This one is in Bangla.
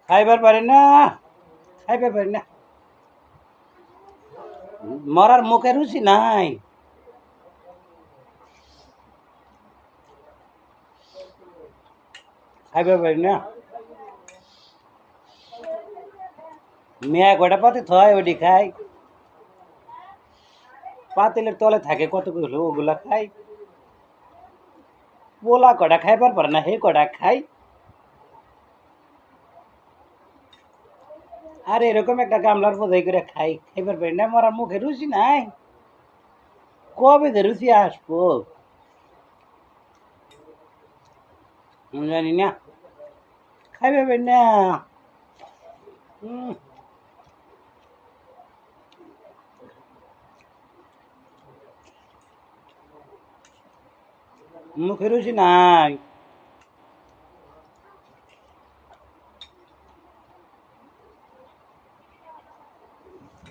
খাইবার পারি না, খাইবার পারি না, মরার মুখে রুচি নাই। খাইবার পারি না। মেয়া কয়টা পাতে থয় ওটি খাই, পাতিলের তলে থাকে কতগুলো ওগুলা খাই। পোলা কটা খাইবার পারে না, হে কটা খাই। আর এরকম একটা গামলার বোঝাই করে খাই, খাইবার পারি না, মরার মুখে রুচি নাই। কবে যে রুচি আসবো জানি না, খাইবার পারি না। মুখে রুচি নাই।